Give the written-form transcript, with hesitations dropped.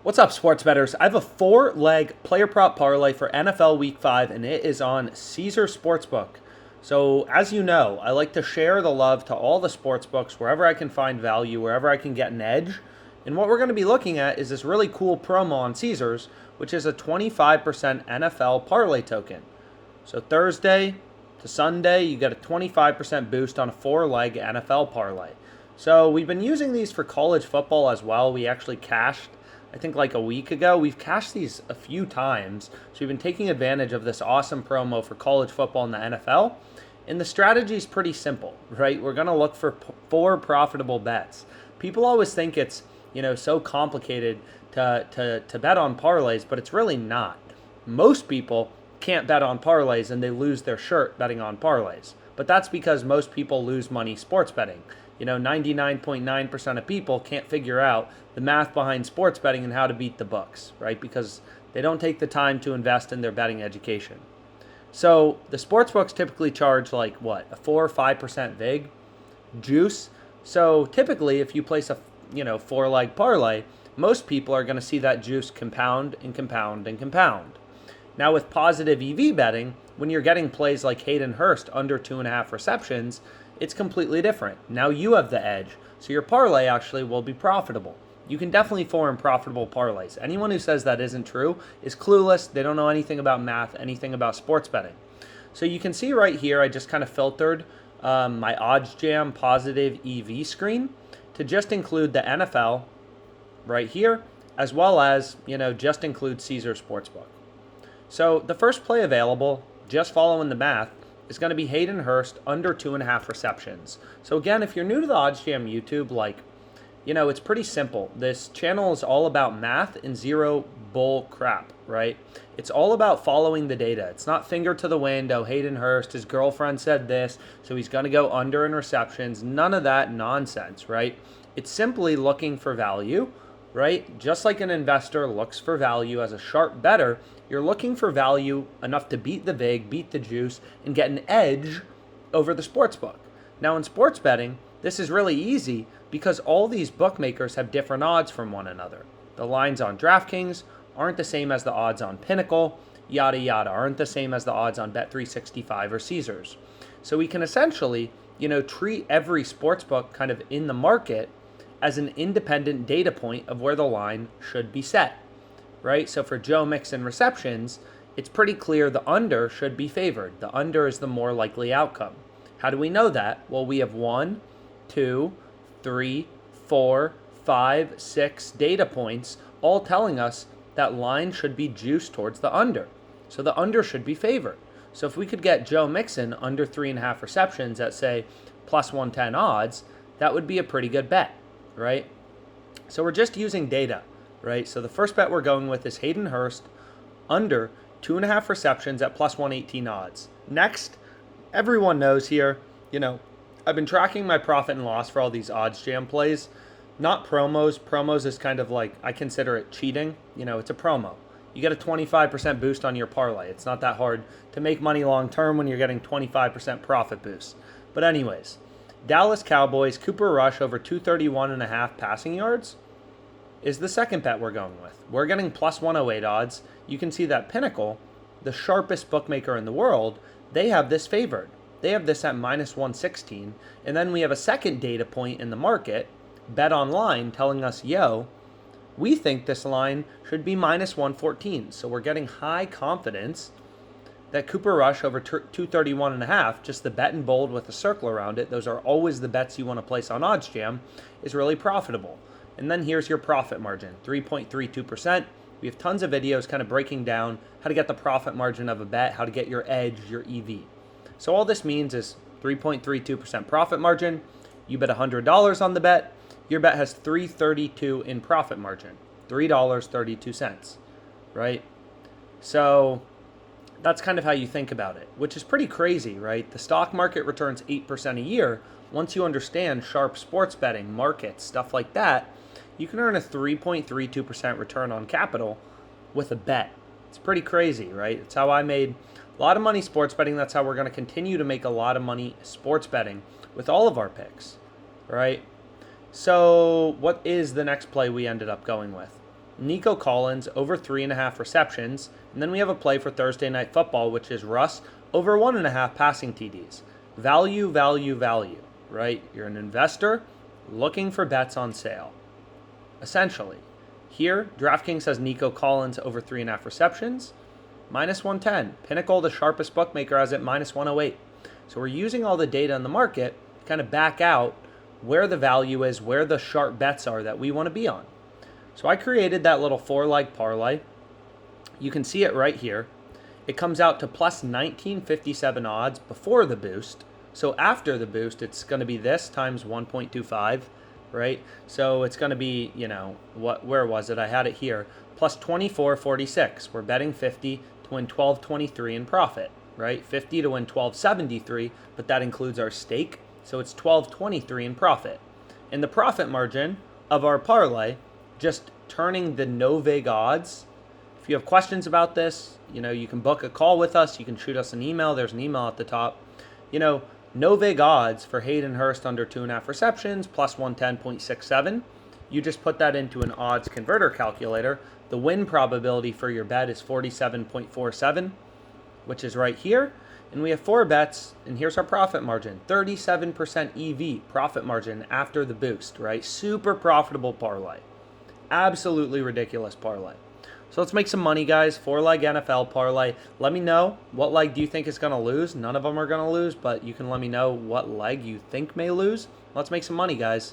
What's up, sports bettors? I have a four-leg player prop parlay for NFL Week 5, and it is on Caesar Sportsbook. So, as you know, I like to share the love to all the sports books wherever I can find value, wherever I can get an edge. And what we're going to be looking at is this really cool promo on Caesars, which is a 25% NFL parlay token. So, Thursday to Sunday, you get a 25% boost on a four-leg NFL parlay. So, we've been using these for college football as well. We actually cashed, I think, like a week ago. We've cashed these a few times. So we've been taking advantage of this awesome promo for college football in the NFL. And the strategy is pretty simple, right? We're going to look for four profitable bets. People always think it's, so complicated to bet on parlays, but it's really not. Most people can't bet on parlays and they lose their shirt betting on parlays. But that's because most people lose money sports betting. 99.9% of people can't figure out the math behind sports betting and how to beat the books, right? Because they don't take the time to invest in their betting education. So the sports books typically charge a 4 or 5% vig juice. So typically, if you place a four-leg parlay, most people are going to see that juice compound and compound and compound. Now with positive EV betting, when you're getting plays like Hayden Hurst under 2.5 receptions, it's completely different. Now you have the edge, so your parlay actually will be profitable. You can definitely form profitable parlays. Anyone who says that isn't true is clueless. They don't know anything about math, anything about sports betting. So you can see right here, I just kind of filtered my OddsJam positive EV screen to just include the NFL right here, as well as, just include Caesar Sportsbook. So the first play available, just following the math, is going to be Hayden Hurst under 2.5 receptions. So again, if you're new to the OddsJam YouTube, it's pretty simple. This channel is all about math and zero bull crap, right? It's all about following the data. It's not finger to the wind. Oh, Hayden Hurst, his girlfriend said this, so he's going to go under in receptions. None of that nonsense, right? It's simply looking for value, right? Just like an investor looks for value as a sharp bettor, you're looking for value enough to beat the vig, beat the juice, and get an edge over the sportsbook. Now in sports betting, this is really easy because all these bookmakers have different odds from one another. The lines on DraftKings aren't the same as the odds on Pinnacle, yada yada, aren't the same as the odds on Bet365 or Caesars. So we can essentially, treat every sportsbook kind of in the market as an independent data point of where the line should be set, right? So for Joe Mixon receptions, it's pretty clear the under should be favored. The under is the more likely outcome. How do we know that? Well, we have 1, 2, 3, 4, 5, 6 data points all telling us that line should be juiced towards the under. So the under should be favored. So if we could get Joe Mixon under 3.5 receptions at, say, plus 110 odds, that would be a pretty good bet, right? So we're just using data, right? So the first bet we're going with is Hayden Hurst under 2.5 receptions at plus 118 odds. Next, everyone knows here, I've been tracking my profit and loss for all these OddsJam plays, not promos. Promos is kind of I consider it cheating. It's a promo. You get a 25% boost on your parlay. It's not that hard to make money long term when you're getting 25% profit boost. But anyways, Dallas Cowboys, Cooper Rush over 231.5 passing yards is the second bet we're going with. We're getting plus 108 odds. You can see that Pinnacle, the sharpest bookmaker in the world, they have this favored. They have this at minus 116. And then we have a second data point in the market, Bet Online, telling us, we think this line should be minus 114. So we're getting high confidence that Cooper Rush over 231.5, just the bet in bold with a circle around it, those are always the bets you want to place on OddsJam, is really profitable. And then here's your profit margin, 3.32%. We have tons of videos kind of breaking down how to get the profit margin of a bet, how to get your edge, your EV. So all this means is 3.32% profit margin. You bet $100 on the bet. Your bet has $3.32 in profit margin, $3.32, right? So that's kind of how you think about it, which is pretty crazy, right? The stock market returns 8% a year. Once you understand sharp sports betting, markets, stuff like that, you can earn a 3.32% return on capital with a bet. It's pretty crazy, right? It's how I made a lot of money sports betting. That's how we're going to continue to make a lot of money sports betting with all of our picks, right? So what is the next play we ended up going with? Nico Collins over 3.5 receptions, and then we have a play for Thursday Night Football, which is Russ over 1.5 passing TDs. Value, value, value, right? You're an investor looking for bets on sale. Essentially, here, DraftKings has Nico Collins over 3.5 receptions, minus 110. Pinnacle, the sharpest bookmaker, has it minus 108. So we're using all the data in the market to kind of back out where the value is, where the sharp bets are that we want to be on. So I created that little 4-leg parlay. You can see it right here. It comes out to plus 1957 odds before the boost. So after the boost, it's going to be this times 1.25, right? So it's going to be, where was it? I had it here. Plus 24.46. We're betting 50 to win 12.23 in profit, right? 50 to win 12.73, but that includes our stake. So it's 12.23 in profit. And the profit margin of our parlay, just turning the no vig odds. If you have questions about this, you can book a call with us. You can shoot us an email. There's an email at the top. No vig odds for Hayden Hurst under 2.5 receptions, plus 110.67. You just put that into an odds converter calculator. The win probability for your bet is 47.47, which is right here. And we have 4 bets, and here's our profit margin. 37% EV profit margin after the boost, right? Super profitable parlay. Absolutely ridiculous parlay. So let's make some money, guys. 4-leg NFL parlay. Let me know, what leg do you think is going to lose? None of them are going to lose, but you can let me know what leg you think may lose. Let's make some money, guys.